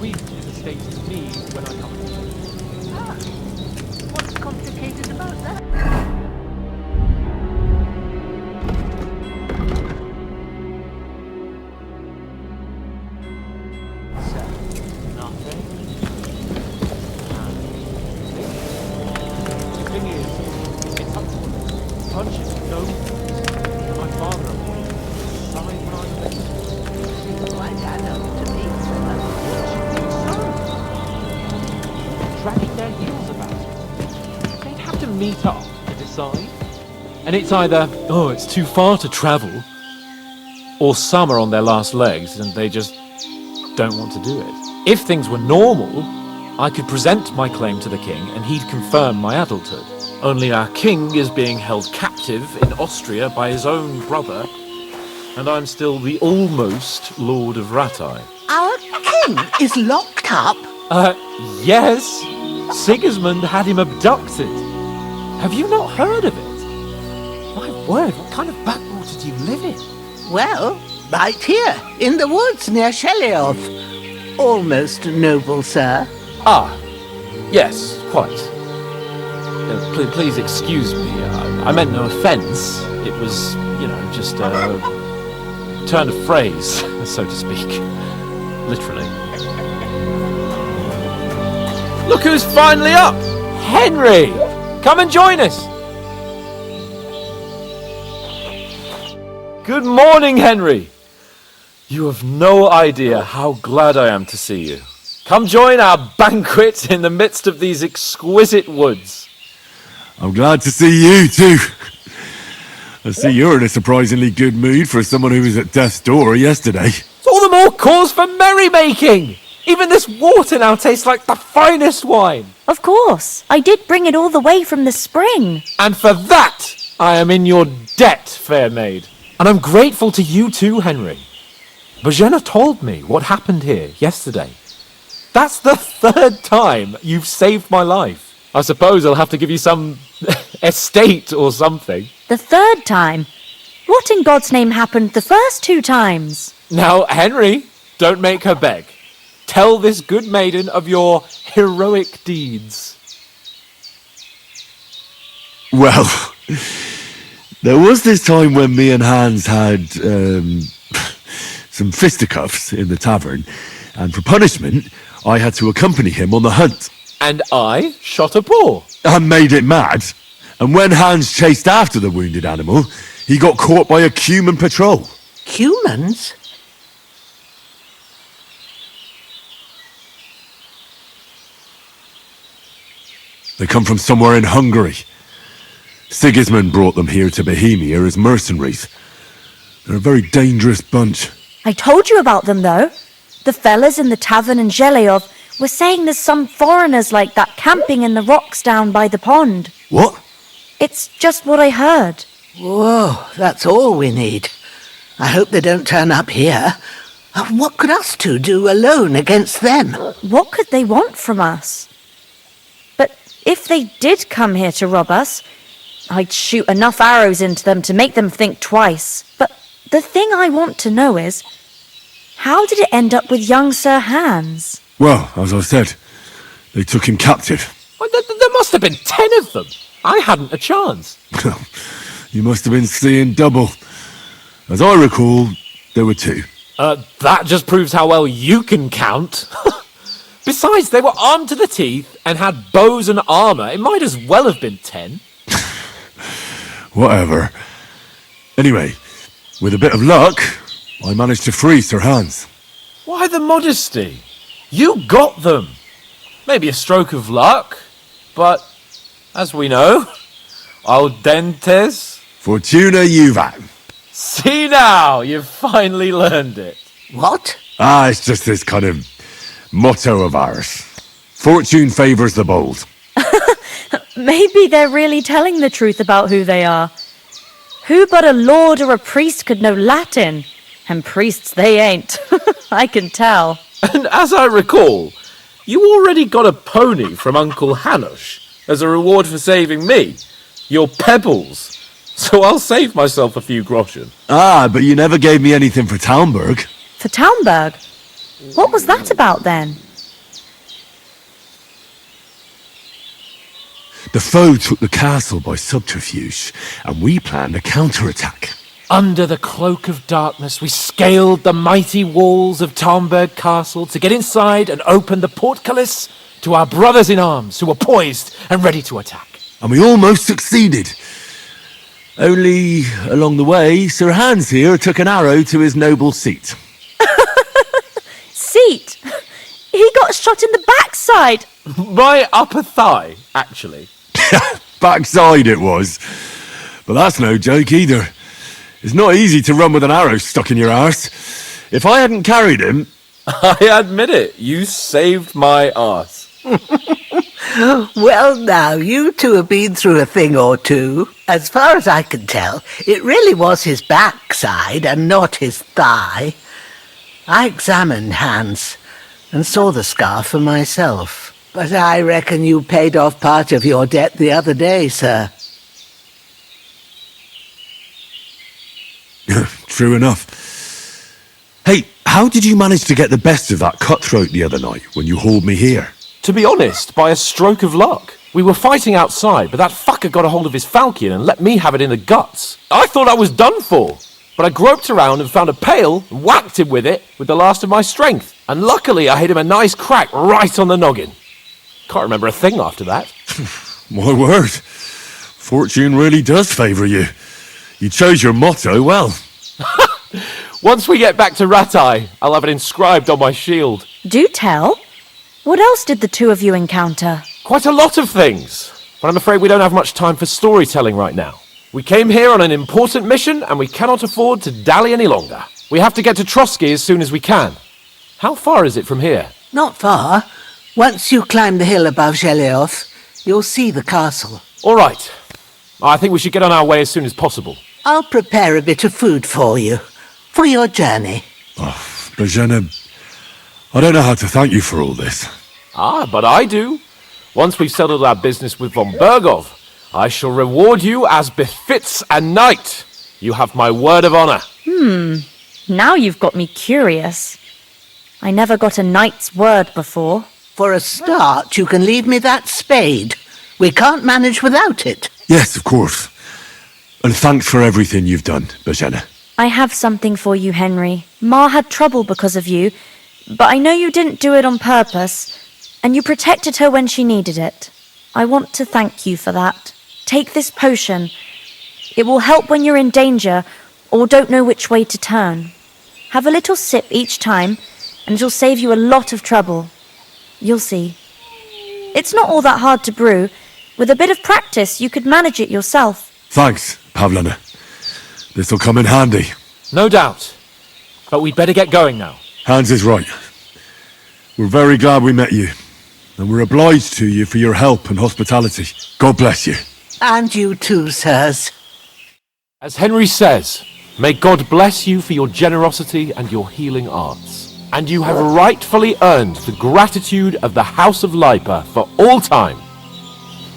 bequeathed his estate to me when I come home. Ah, what's complicated about that? Nothing. The thing is, it's up to punches no my father sign when I was Seems quite adult to me, sir. dragging their heels about it. They'd have to meet up to decide. And it's either, oh, it's too far to travel, or some are on their last legs and they just don't want to do it. If things were normal, I could present my claim to the king and he'd confirm my adulthood. Only our king is being held captive in Austria by his own brother, and I'm still the almost Lord of Ratai. Our king is locked up? Yes. Sigismund had him abducted. Have you not heard of it? My word, what kind of backwater do you live in? Well, right here, in the woods near Shelleyov. Almost noble, sir. Ah, yes, quite. Please excuse me. I meant no offence. It was, just a turn of phrase, so to speak. Literally. Look who's finally up! Henry! Come and join us! Good morning, Henry! You have no idea how glad I am to see you. Come join our banquet in the midst of these exquisite woods. I'm glad to see you too. I see you're in a surprisingly good mood for someone who was at death's door yesterday. It's all the more cause for merrymaking! Even this water now tastes like the finest wine. Of course. I did bring it all the way from the spring. And for that, I am in your debt, fair maid. And I'm grateful to you too, Henry. Bojena told me what happened here yesterday. That's the third time you've saved my life. I suppose I'll have to give you some estate or something. The third time? What in God's name happened the first 2 times? Now, Henry, don't make her beg. Tell this good maiden of your heroic deeds. Well, there was this time when me and Hans had some fisticuffs in the tavern, and for punishment, I had to accompany him on the hunt. And I shot a boar. And made it mad. And when Hans chased after the wounded animal, he got caught by a Cuman patrol. Humans? They come from somewhere in Hungary. Sigismund brought them here to Bohemia as mercenaries. They're a very dangerous bunch. I told you about them, though. The fellas in the tavern in Zheleyov were saying there's some foreigners like that camping in the rocks down by the pond. What? It's just what I heard. Whoa, that's all we need. I hope they don't turn up here. What could us two do alone against them? What could they want from us? But if they did come here to rob us, I'd shoot enough arrows into them to make them think twice. But the thing I want to know is, how did it end up with young Sir Hans? Well, as I said, they took him captive. Well, there must have been 10 of them. I hadn't a chance. You must have been seeing double. As I recall, there were 2. That just proves how well you can count. Besides, they were armed to the teeth and had bows and armour. It might as well have been 10. Whatever. Anyway, with a bit of luck, I managed to free Sir Hans. Why the modesty? You got them. Maybe a stroke of luck, but as we know, audentes. Fortuna juvat. See now, you've finally learned it. What? It's just this kind of motto of ours. Fortune favours the bold. Maybe they're really telling the truth about who they are. Who but a lord or a priest could know Latin? And priests they ain't. I can tell. And as I recall, you already got a pony from Uncle Hanush as a reward for saving me. Your pebbles. So I'll save myself a few groschen. But you never gave me anything for Talmberg. For Talmberg? What was that about then? The foe took the castle by subterfuge, and we planned a counterattack. Under the cloak of darkness, we scaled the mighty walls of Tarnberg Castle to get inside and open the portcullis to our brothers in arms who were poised and ready to attack. And we almost succeeded. Only, along the way, Sir Hans here took an arrow to his noble seat. Seat! He got shot in the backside! My upper thigh, actually. Backside it was. But that's no joke either. It's not easy to run with an arrow stuck in your arse. If I hadn't carried him... I admit it, you saved my arse. Well, now, you two have been through a thing or two. As far as I can tell, it really was his backside and not his thigh. I examined Hans and saw the scar for myself. But I reckon you paid off part of your debt the other day, sir. True enough. Hey, how did you manage to get the best of that cutthroat the other night when you hauled me here? To be honest, by a stroke of luck. We were fighting outside, but that fucker got a hold of his falchion and let me have it in the guts. I thought I was done for. But I groped around and found a pail and whacked him with it with the last of my strength. And luckily I hit him a nice crack right on the noggin. Can't remember a thing after that. My word. Fortune really does favour you. You chose your motto well. Once we get back to Ratai, I'll have it inscribed on my shield. Do tell. What else did the two of you encounter? Quite a lot of things. But I'm afraid we don't have much time for storytelling right now. We came here on an important mission and we cannot afford to dally any longer. We have to get to Trotsky as soon as we can. How far is it from here? Not far. Once you climb the hill above Zhelioth, you'll see the castle. All right. I think we should get on our way as soon as possible. I'll prepare a bit of food for you, for your journey. Oh, Bajena, I don't know how to thank you for all this. Ah, but I do. Once we've settled our business with von Bergov, I shall reward you as befits a knight. You have my word of honor. Now you've got me curious. I never got a knight's word before. For a start, you can leave me that spade. We can't manage without it. Yes, of course. And thanks for everything you've done, Bajena. I have something for you, Henry. Ma had trouble because of you, but I know you didn't do it on purpose, and you protected her when she needed it. I want to thank you for that. Take this potion. It will help when you're in danger or don't know which way to turn. Have a little sip each time, and it'll save you a lot of trouble. You'll see. It's not all that hard to brew. With a bit of practice, you could manage it yourself. Thanks, Pavlana. This'll come in handy. No doubt. But we'd better get going now. Hans is right. We're very glad we met you. And we're obliged to you for your help and hospitality. God bless you. And you too, sirs. As Henry says, may God bless you for your generosity and your healing arts. And you have rightfully earned the gratitude of the House of Lipa for all time.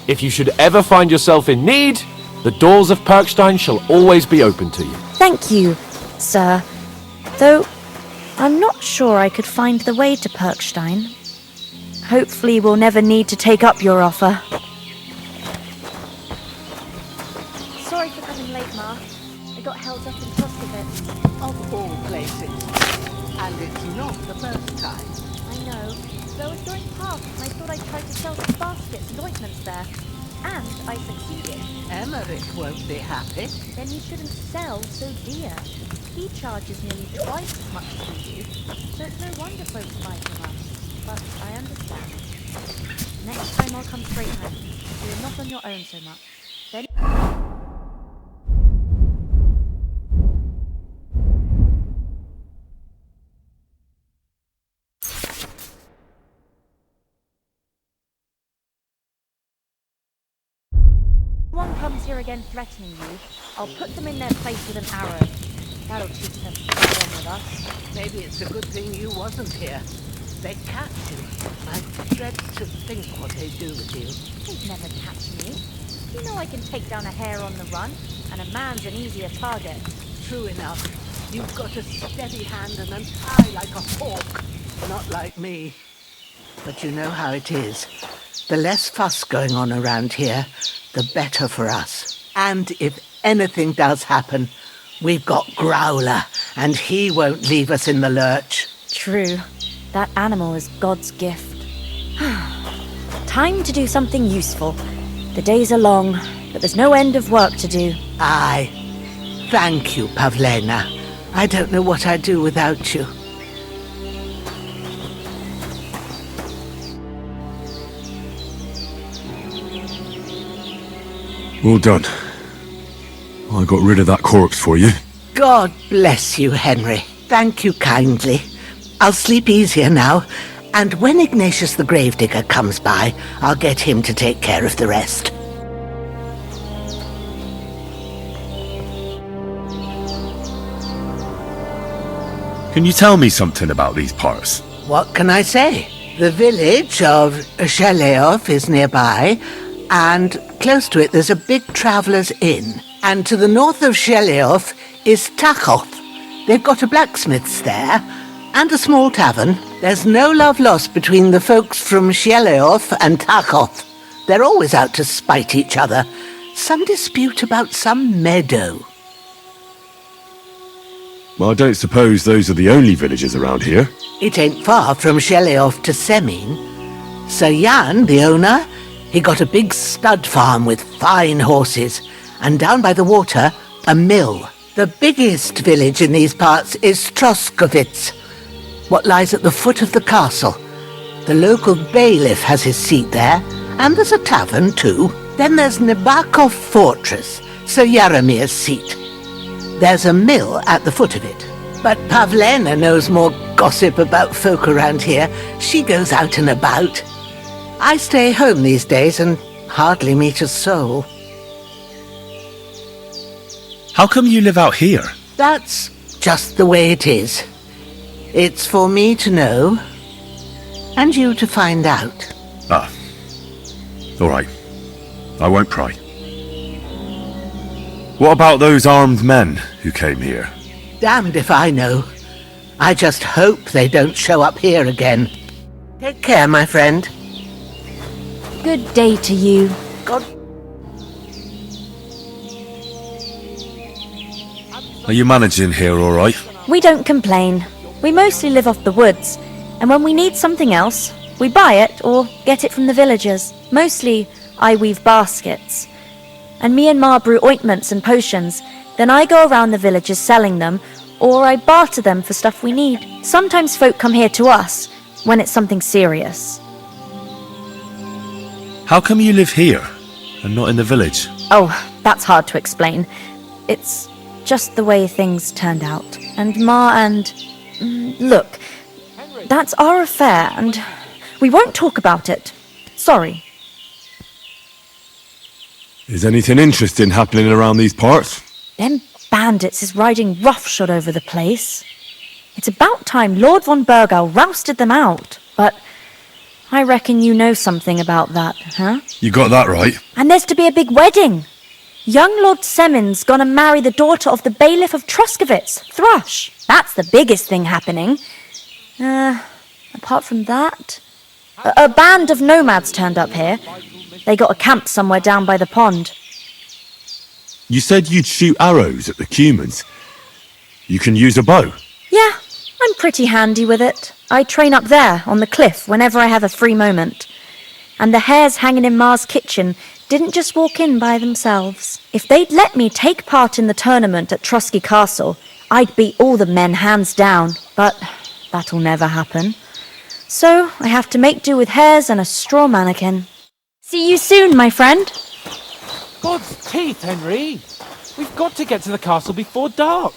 If you should ever find yourself in need, the doors of Perkstein shall always be open to you. Thank you, sir. Though, I'm not sure I could find the way to Perkstein. Hopefully we'll never need to take up your offer. Sorry for coming late, Ma. I got held up in Troskivit. Of all places. And it's not the first time. I know. Though I was going past and I thought I'd try to sell some baskets and ointments there. And I succeeded. Emmerich won't be happy. Then you shouldn't sell so dear. He charges nearly twice as much as we do. So it's no wonder folks buy from us. But I understand. Next time I'll come straight home. So you're not on your own so much. Then... One comes here again threatening you, I'll put them in their place with an arrow. That'll teach them to get on with us. Maybe it's a good thing you wasn't here. They'd catch you. I dread to think what they'd do with you. They'd never catch me. You know I can take down a hare on the run, and a man's an easier target. True enough. You've got a steady hand and an eye like a hawk. Not like me. But you know how it is. The less fuss going on around here, the better for us. And if anything does happen, we've got Growler, and he won't leave us in the lurch. True. That animal is God's gift. Time to do something useful. The days are long, but there's no end of work to do. Aye. Thank you, Pavlena. I don't know what I'd do without you. Well done. I got rid of that corpse for you. God bless you, Henry. Thank you kindly. I'll sleep easier now, and when Ignatius the Gravedigger comes by, I'll get him to take care of the rest. Can you tell me something about these parts? What can I say? The village of Sheleov is nearby, and close to it there's a big traveller's inn. And to the north of Sheleov is Tachoth. They've got a blacksmith's there, and a small tavern. There's no love lost between the folks from Sheleov and Tachoth. They're always out to spite each other. Some dispute about some meadow. Well, I don't suppose those are the only villages around here. It ain't far from Sheleov to Semin. Sir Jan, the owner, he got a big stud farm with fine horses, and down by the water, a mill. The biggest village in these parts is Troskovitz, what lies at the foot of the castle. The local bailiff has his seat there, and there's a tavern too. Then there's Nebakov Fortress, Sir Yaramir's seat. There's a mill at the foot of it. But Pavlena knows more gossip about folk around here. She goes out and about. I stay home these days and hardly meet a soul. How come you live out here? That's just the way it is. It's for me to know, and you to find out. Ah. All right. I won't pry. What about those armed men who came here? Damned if I know. I just hope they don't show up here again. Take care, my friend. Good day to you. God. Are you managing here all right? We don't complain. We mostly live off the woods, and when we need something else, we buy it or get it from the villagers. Mostly, I weave baskets. And me and Ma brew ointments and potions. Then I go around the villages selling them, or I barter them for stuff we need. Sometimes folk come here to us, when it's something serious. How come you live here and not in the village? Oh, that's hard to explain. It's just the way things turned out. And Ma and... look, that's our affair, and we won't talk about it. Sorry. Is anything interesting happening around these parts? Them bandits is riding roughshod over the place. It's about time Lord von Burgau rousted them out. But I reckon you know something about that, huh? You got that right. And there's to be a big wedding. Young Lord Semin's gonna marry the daughter of the bailiff of Troskovitz, Thrush. That's the biggest thing happening. Apart from that... A band of nomads turned up here. They got a camp somewhere down by the pond. You said you'd shoot arrows at the Cumans. You can use a bow. Yeah, I'm pretty handy with it. I train up there, on the cliff, whenever I have a free moment. And the hares hanging in Ma's kitchen didn't just walk in by themselves. If they'd let me take part in the tournament at Trosky Castle, I'd beat all the men hands down, but that'll never happen. So I have to make do with hares and a straw mannequin. See you soon, my friend. God's teeth, Henry! We've got to get to the castle before dark.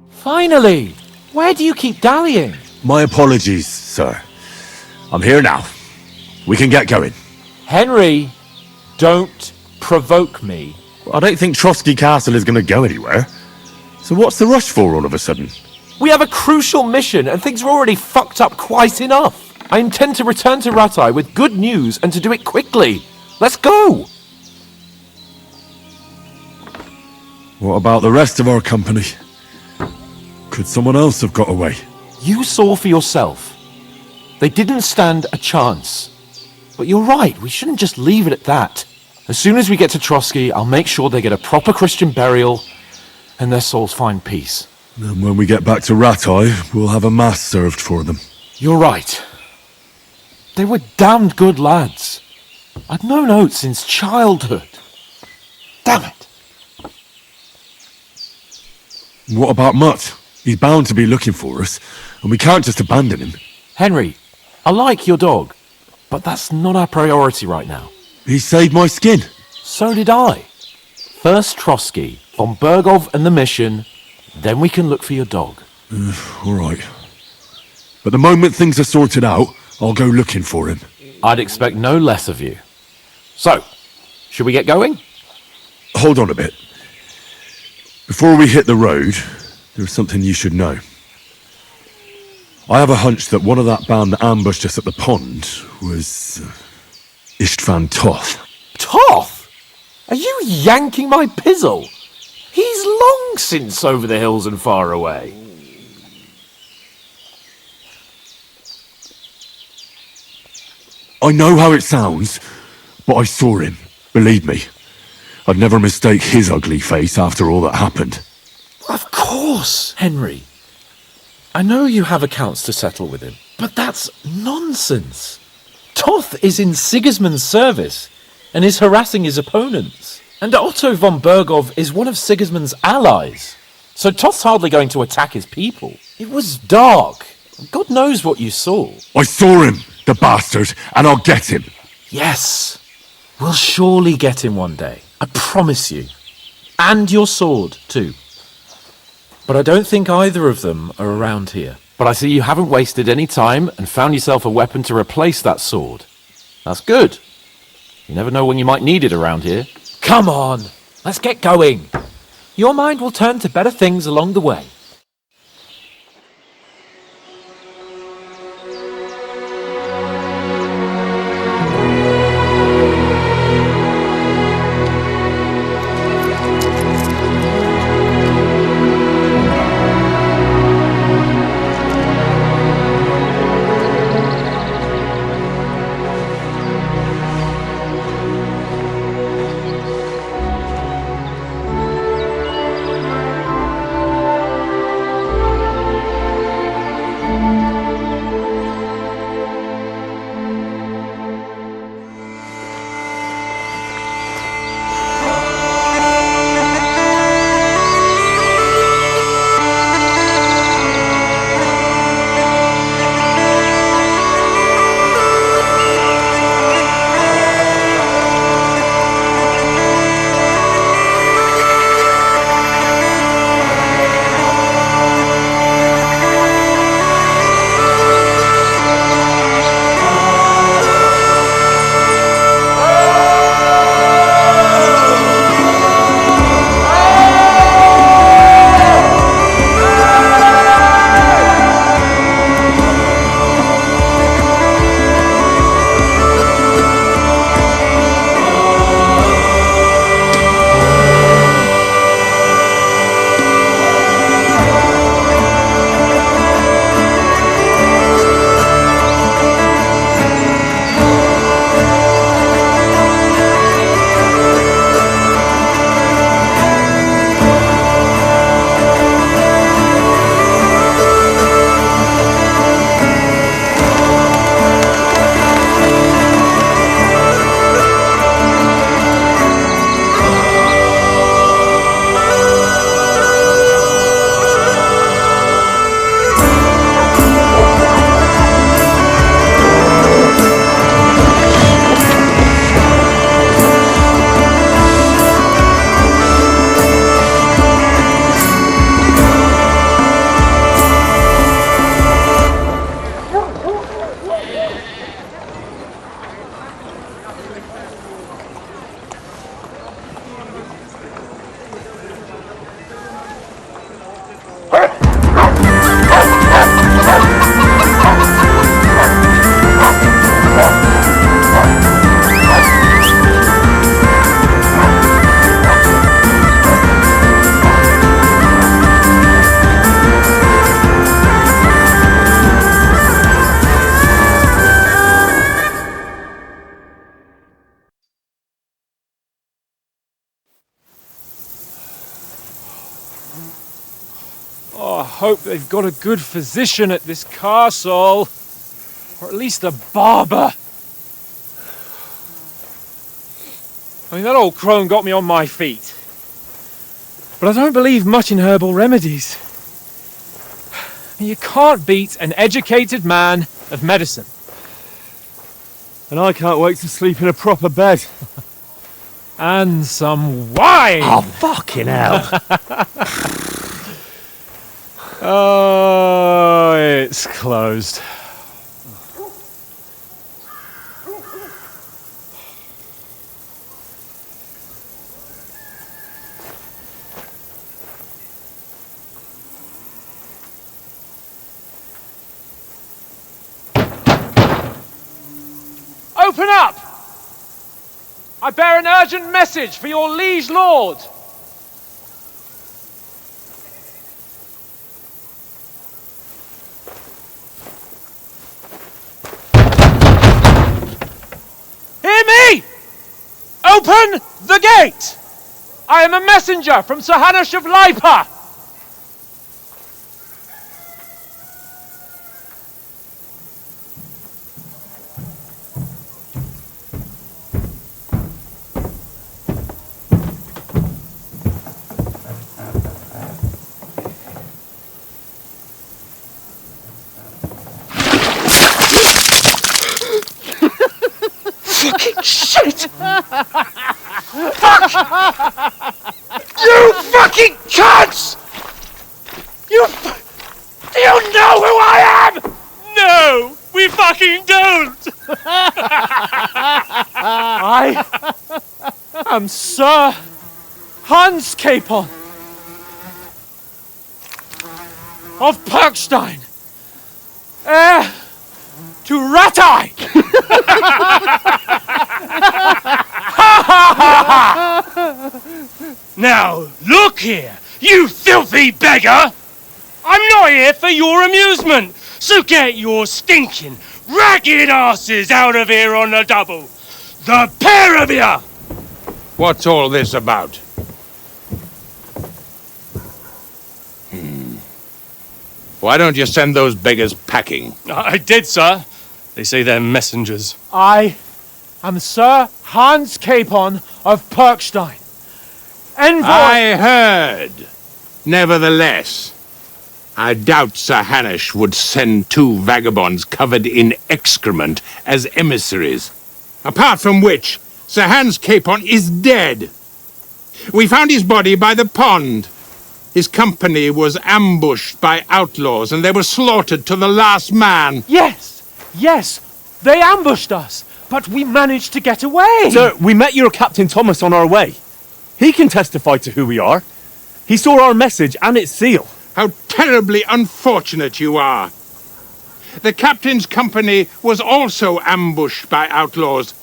Finally! Where do you keep dallying? My apologies, sir. I'm here now. We can get going. Henry, don't provoke me. I don't think Trosky Castle is going to go anywhere. So what's the rush for all of a sudden? We have a crucial mission and things are already fucked up quite enough. I intend to return to Ratai with good news and to do it quickly. Let's go! What about the rest of our company? Could someone else have got away? You saw for yourself. They didn't stand a chance. But you're right, we shouldn't just leave it at that. As soon as we get to Trotsky, I'll make sure they get a proper Christian burial and their souls find peace. And when we get back to Ratai, we'll have a mass served for them. You're right. They were damned good lads. I'd known Oates since childhood. Damn it. What about Mutt? He's bound to be looking for us, and we can't just abandon him. Henry, I like your dog, but that's not our priority right now. He saved my skin. So did I. First Trotsky, von Bergov and the mission, then we can look for your dog. All right. But the moment things are sorted out, I'll go looking for him. I'd expect no less of you. So, should we get going? Hold on a bit. Before we hit the road, there's something you should know. I have a hunch that one of that band that ambushed us at the pond was Istvan Toth. Toth? Are you yanking my pizzle? He's long since over the hills and far away. I know how it sounds, but I saw him. Believe me. I'd never mistake his ugly face after all that happened. Of course, Henry. I know you have accounts to settle with him, but that's nonsense. Toth is in Sigismund's service and is harassing his opponents. And Otto von Bergov is one of Sigismund's allies. So Toth's hardly going to attack his people. It was dark. God knows what you saw. I saw him, the bastard, and I'll get him. Yes. We'll surely get him one day. I promise you. And your sword, too. But I don't think either of them are around here. But I see you haven't wasted any time and found yourself a weapon to replace that sword. That's good. You never know when you might need it around here. Come on, let's get going. Your mind will turn to better things along the way. hope they've got a good physician at this castle. Or at least a barber. I mean, that old crone got me on my feet. But I don't believe much in herbal remedies. You can't beat an educated man of medicine. And I can't wait to sleep in a proper bed. And some wine! Oh, fucking hell. Oh, it's closed. Open up! I bear an urgent message for your liege lord. Hear me! Open the gate! I am a messenger from Sir Hanush of Lipa. Shit! Fuck! You fucking cunts! Do you know who I am? No, we fucking don't! I am Sir Hans Capon of Perkstein, heir to Ratai! Now, look here, you filthy beggar! I'm not here for your amusement, so get your stinking, ragged asses out of here on the double! The pair of you! What's all this about? Why don't you send those beggars packing? I did, sir. They say they're messengers. I am Sir Hans Capon of Perkstein. Envoy! I heard. Nevertheless, I doubt Sir Hanush would send two vagabonds covered in excrement as emissaries. Apart from which, Sir Hans Capon is dead. We found his body by the pond. His company was ambushed by outlaws and they were slaughtered to the last man. Yes, they ambushed us, but we managed to get away. Sir, we met your Captain Thomas on our way. He can testify to who we are. He saw our message and its seal. How terribly unfortunate you are. The captain's company was also ambushed by outlaws.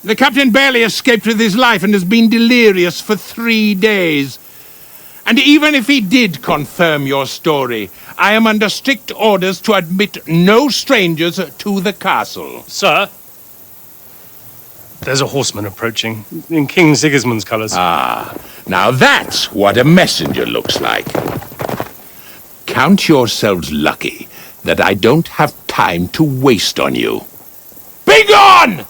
The captain barely escaped with his life and has been delirious for 3 days. And even if he did confirm your story, I am under strict orders to admit no strangers to the castle. Sir, there's a horseman approaching, in King Sigismund's colours. Ah, now that's what a messenger looks like. Count yourselves lucky that I don't have time to waste on you. Be gone!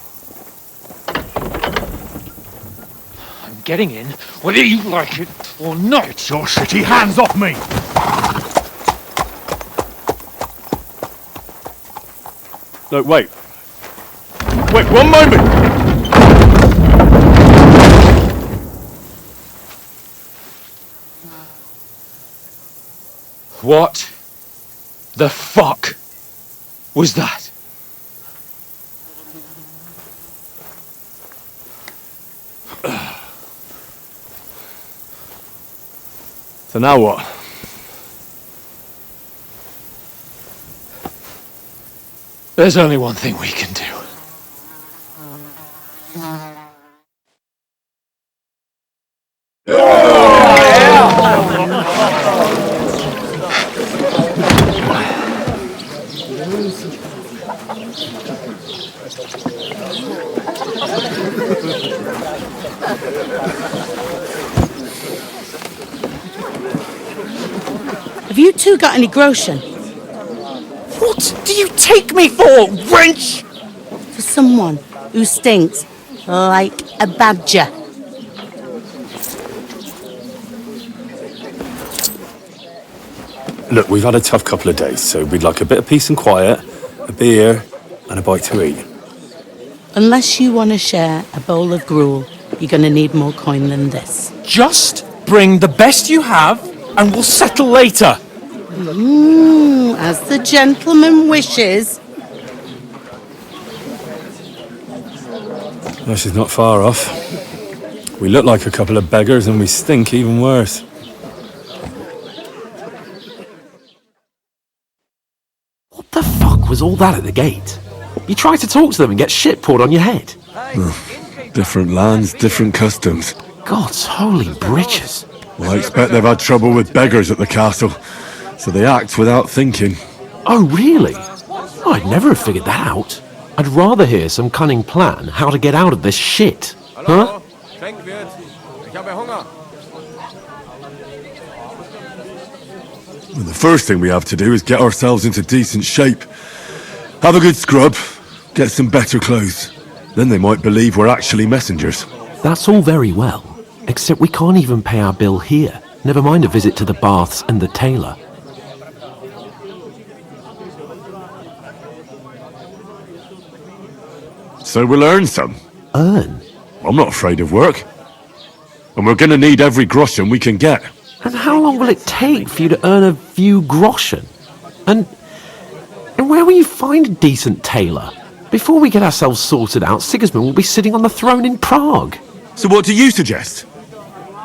I'm getting in, whether you like it or not. Your shitty hands off me! No, wait. Wait, 1 moment! What the fuck was that? So now what? There's only one thing we can do. Have you two got any groschen? What do you take me for, wench? For someone who stinks like a badger. Look, we've had a tough couple of days, so we'd like a bit of peace and quiet, a beer, and a bite to eat. Unless you want to share a bowl of gruel, you're going to need more coin than this. Just bring the best you have, and we'll settle later. As the gentleman wishes. No, she's not far off. We look like a couple of beggars, and we stink even worse. What the fuck was all that at the gate? You tried to talk to them and get shit poured on your head. Different lands, different customs. God's holy britches. Well, I expect they've had trouble with beggars at the castle, so they act without thinking. Oh, really? I'd never have figured that out. I'd rather hear some cunning plan how to get out of this shit. Huh? Well, the first thing we have to do is get ourselves into decent shape. Have a good scrub, get some better clothes. Then they might believe we're actually messengers. That's all very well, except we can't even pay our bill here. Never mind a visit to the baths and the tailor. So we'll earn some. Earn? I'm not afraid of work. And we're gonna need every groschen we can get. And how long will it take for you to earn a few groschen? And where will you find a decent tailor? Before we get ourselves sorted out, Sigismund will be sitting on the throne in Prague. So what do you suggest?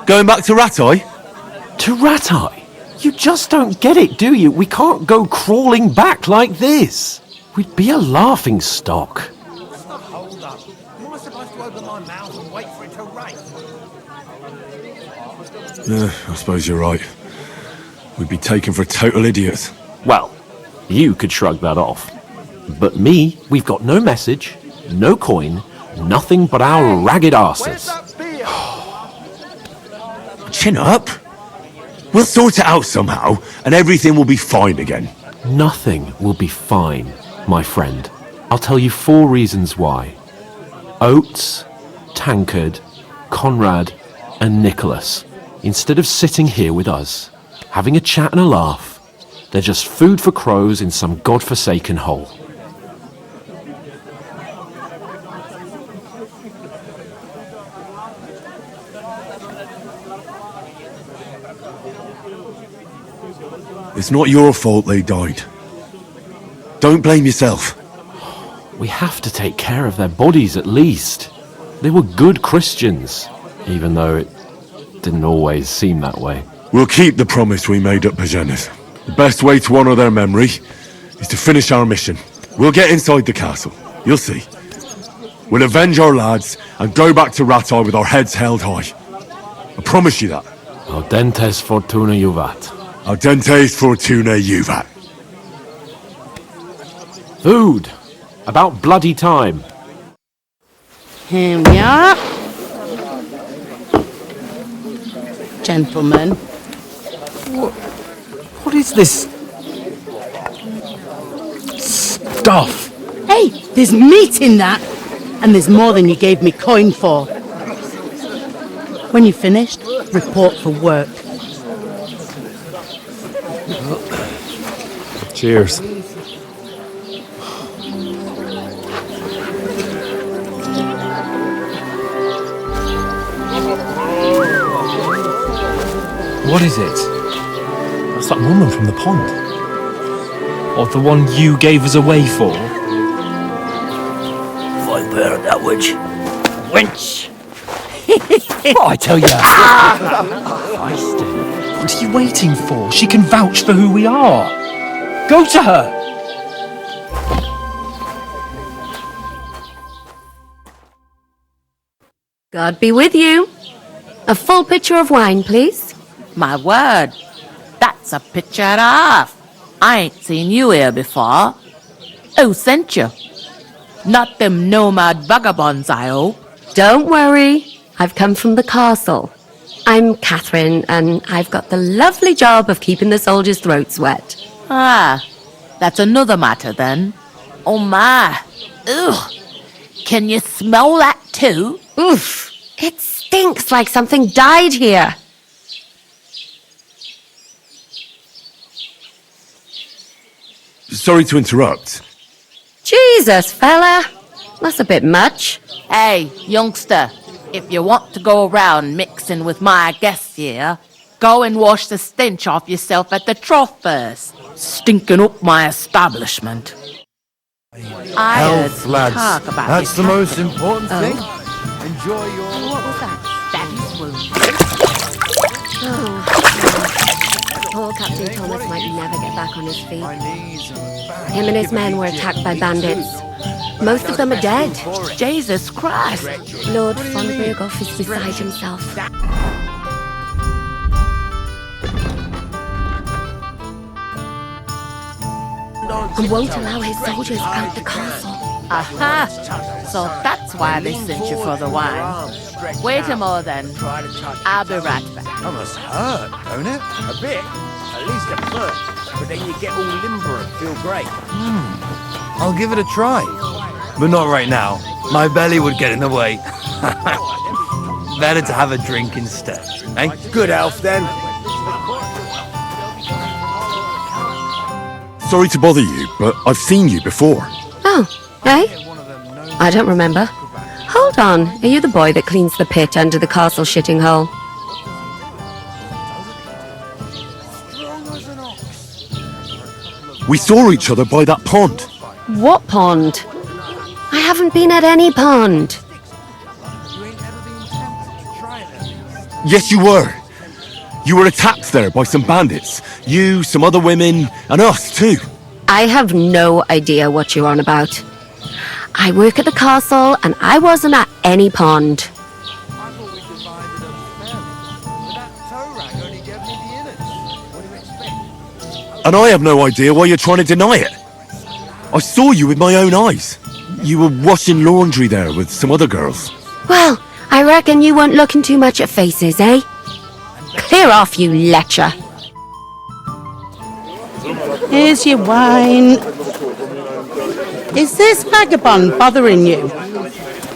Going back to Ratai? To Ratai? You just don't get it, do you? We can't go crawling back like this. We'd be a laughing stock. I suppose you're right. We'd be taken for total idiots. Well, you could shrug that off. But me, we've got no message, no coin, nothing but our ragged arses. Chin up. We'll sort it out somehow, and everything will be fine again. Nothing will be fine, my friend. I'll tell you 4 reasons why. Oates, Tankard, Conrad, and Nicholas. Instead of sitting here with us, having a chat and a laugh, they're just food for crows in some godforsaken hole. It's not your fault they died. Don't blame yourself. We have to take care of their bodies at least. They were good Christians, even though it didn't always seem that way. We'll keep the promise we made at Pagenis. The best way to honour their memory is to finish our mission. We'll get inside the castle. You'll see. We'll avenge our lads and go back to Ratai with our heads held high. I promise you that. Audentes fortuna juvat. Audentes fortuna juvat. Food! About bloody time. Here we are. Gentlemen. What is this stuff? Hey, there's meat in that. And there's more than you gave me coin for. When you're finished, report for work. Cheers. What is it? That's that woman from the pond. Or the one you gave us away for? Viper, that witch. Wench! Oh, I tell ya. What are you waiting for? She can vouch for who we are. Go to her! God be with you. A full pitcher of wine, please. My word, that's a picture and a half. I ain't seen you here before. Who sent you? Not them nomad vagabonds, I hope. Don't worry. I've come from the castle. I'm Catherine, and I've got the lovely job of keeping the soldiers' throats wet. Ah, that's another matter then. Oh my. Ugh. Can you smell that too? Oof! It stinks like something died here. Sorry to interrupt. Jesus, fella. That's a bit much. Hey, youngster, if you want to go around mixing with my guests here, go and wash the stench off yourself at the trough first. Stinking up my establishment. I Health, lads. talk about That's your the most captain. important thing. Enjoy your... What was that? Daddy's wound. Poor Captain Thomas might never get back on his feet. My knees and back. Him and his men were attacked by bandits. Most of them are dead. Jesus Christ. Lord von Berghoff is beside himself. And won't allow his soldiers out the castle. Aha! So that's why they sent you for the wine. Wait a moment then. I'll be right back. That must hurt, don't it? A bit. At least at first. But then you get all limber and feel great. I'll give it a try. But not right now. My belly would get in the way. Better to have a drink instead. Eh? Good elf, then. Sorry to bother you, but I've seen you before. Oh, eh? I don't remember. Hold on. Are you the boy that cleans the pit under the castle shitting hole? We saw each other by that pond. What pond? I haven't been at any pond. Yes, you were. You were attacked there by some bandits. You, some other women, and us too. I have no idea what you're on about. I work at the castle and I wasn't at any pond. And I have no idea why you're trying to deny it. I saw you with my own eyes. You were washing laundry there with some other girls. Well, I reckon you weren't looking too much at faces, eh? Clear off, you lecher. Here's your wine. Is this vagabond bothering you?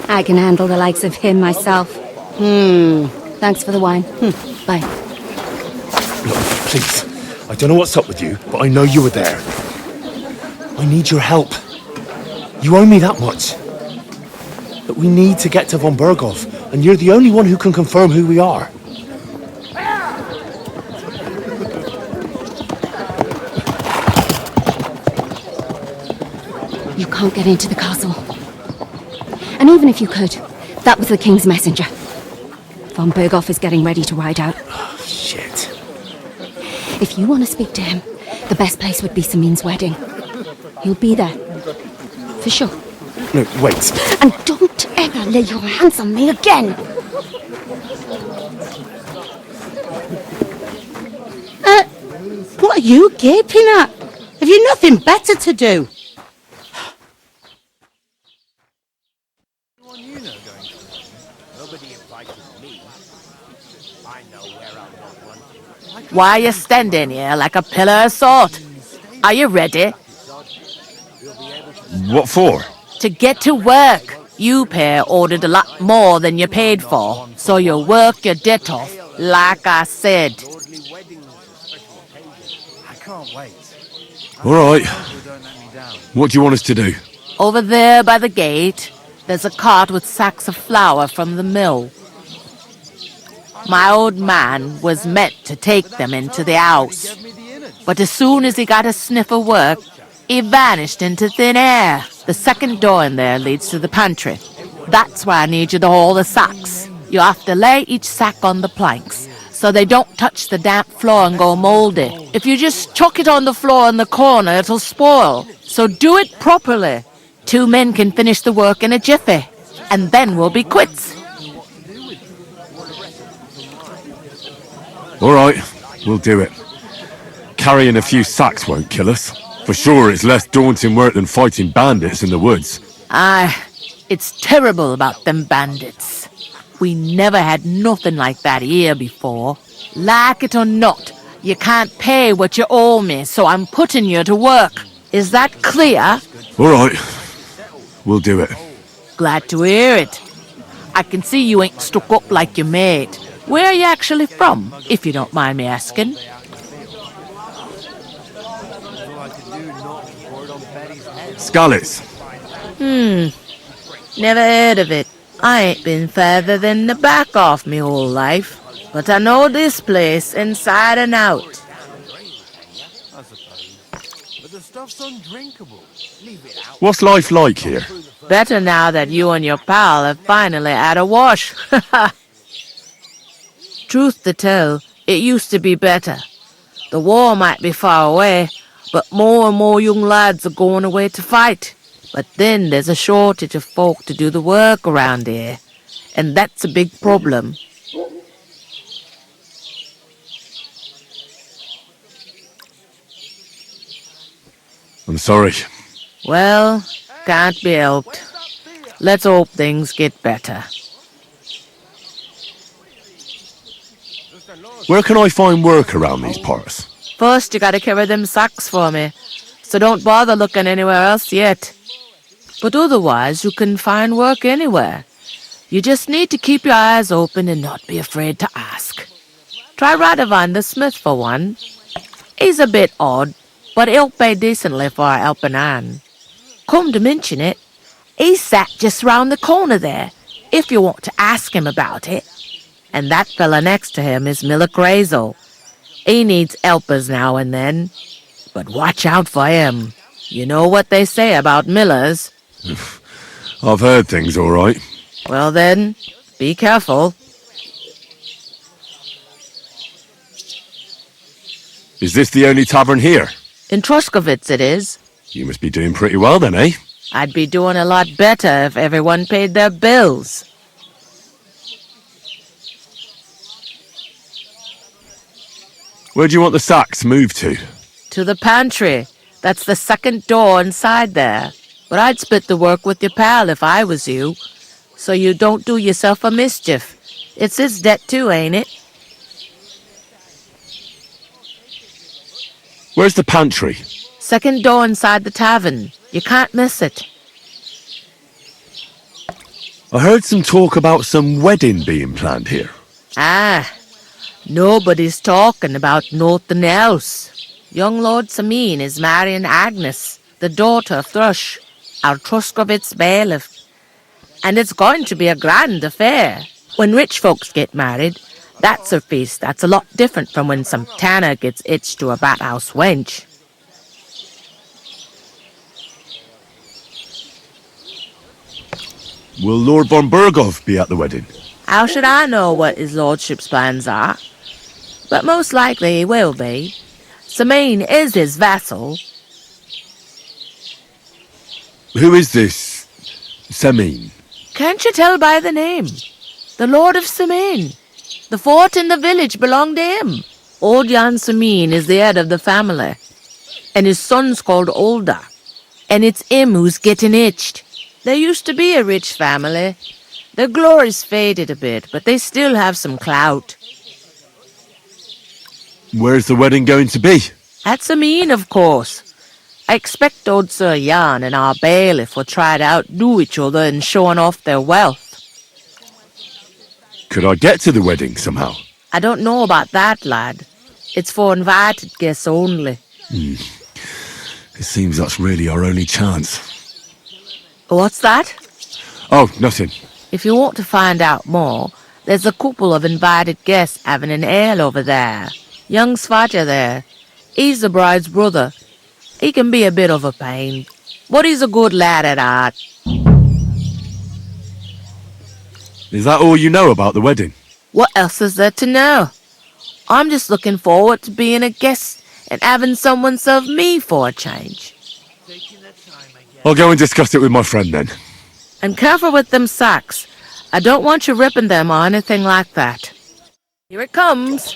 I can handle the likes of him myself. Thanks for the wine. Bye. Look, please. I don't know what's up with you, but I know you were there. I need your help. You owe me that much. But we need to get to von Berghoff, and you're the only one who can confirm who we are. You can't get into the castle. And even if you could, that was the king's messenger. Von Berghoff is getting ready to ride out. Oh, shit. If you want to speak to him, the best place would be Samin's wedding. He'll be there. For sure. No, wait. And don't ever lay your hands on me again! What are you gaping at? Have you nothing better to do? Why are you standing here like a pillar of salt? Are you ready? What for? To get to work. You pair ordered a lot more than you paid for, so you'll work your debt off, like I said. I can't wait. All right. What do you want us to do? Over there by the gate, there's a cart with sacks of flour from the mill. My old man was meant to take them into the house, but as soon as he got a sniff of work, he vanished into thin air. The second door in there leads to the pantry. That's why I need you to haul the sacks. You have to lay each sack on the planks, so they don't touch the damp floor and go mouldy. If you just chuck it on the floor in the corner, it'll spoil. So do it properly. 2 men can finish the work in a jiffy, and then we'll be quits. All right, we'll do it. Carrying a few sacks won't kill us. For sure, it's less daunting work than fighting bandits in the woods. Aye, it's terrible about them bandits. We never had nothing like that here before. Like it or not, you can't pay what you owe me, so I'm putting you to work. Is that clear? All right. We'll do it. Glad to hear it. I can see you ain't stuck up like your mate. Where are you actually from, if you don't mind me asking? Scarlets. Never heard of it. I ain't been further than the back off me whole life, but I know this place inside and out. But the stuff's undrinkable. Leave it out. What's life like here? Better now that you and your pal have finally had a wash. Truth to tell, it used to be better. The war might be far away, but more and more young lads are going away to fight. But then there's a shortage of folk to do the work around here, and that's a big problem. I'm sorry. Well, can't be helped. Let's hope things get better. Where can I find work around these parts? First, you gotta carry them sacks for me, so don't bother looking anywhere else yet. But otherwise, you can find work anywhere. You just need to keep your eyes open and not be afraid to ask. Try Radovan the smith for one. He's a bit odd, but he'll pay decently for a helping hand. Come to mention it, he's sat just round the corner there, if you want to ask him about it. And that fella next to him is Miller Crazel. He needs helpers now and then. But watch out for him. You know what they say about Millers. I've heard things all right. Well then, be careful. Is this the only tavern here? In Troskovitz it is. You must be doing pretty well then, eh? I'd be doing a lot better if everyone paid their bills. Where do you want the sacks moved to? To the pantry. That's the second door inside there. But I'd split the work with your pal if I was you. So you don't do yourself a mischief. It's his debt too, ain't it? Where's the pantry? Second door inside the tavern. You can't miss it. I heard some talk about some wedding being planned here. Ah, nobody's talking about nothing else. Young Lord Samin is marrying Agnes, the daughter of Thrush, our Truskovitz bailiff. And it's going to be a grand affair. When rich folks get married, that's a feast that's a lot different from when some tanner gets hitched to a bathouse wench. Will Lord von Berghoff be at the wedding? How should I know what his lordship's plans are? But most likely he will be. Samin is his vassal. Who is this Samin? Can't you tell by the name? The Lord of Samin. The fort in the village belonged to him. Old Jan Samin is the head of the family. And his son's called Olda. And it's him who's getting itched. There used to be a rich family. Their glory's faded a bit, but they still have some clout. Where's the wedding going to be? At Samin, of course. I expect old Sir Jan and our bailiff will try to outdo each other in showing off their wealth. Could I get to the wedding somehow? I don't know about that, lad. It's for invited guests only. It seems that's really our only chance. What's that? Oh, nothing. If you want to find out more, there's a couple of invited guests having an ale over there. Young Svaja there. He's the bride's brother. He can be a bit of a pain, but he's a good lad at heart. Is that all you know about the wedding? What else is there to know? I'm just looking forward to being a guest and having someone serve me for a change. I'll go and discuss it with my friend then. And careful with them sacks. I don't want you ripping them or anything like that. Here it comes.